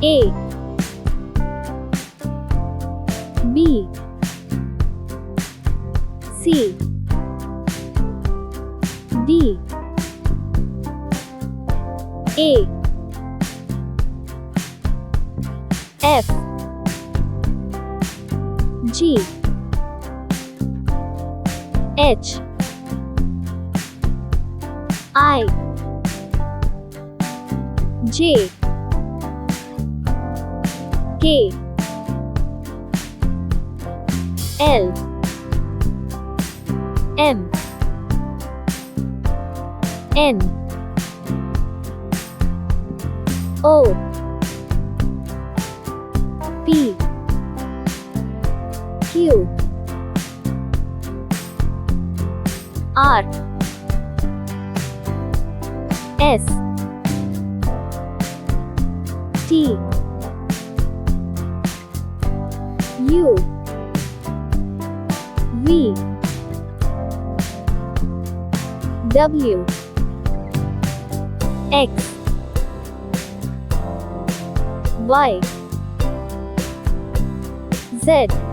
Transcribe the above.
A B C D A F G H I J K L M N O P Q R S T U V W X Y Z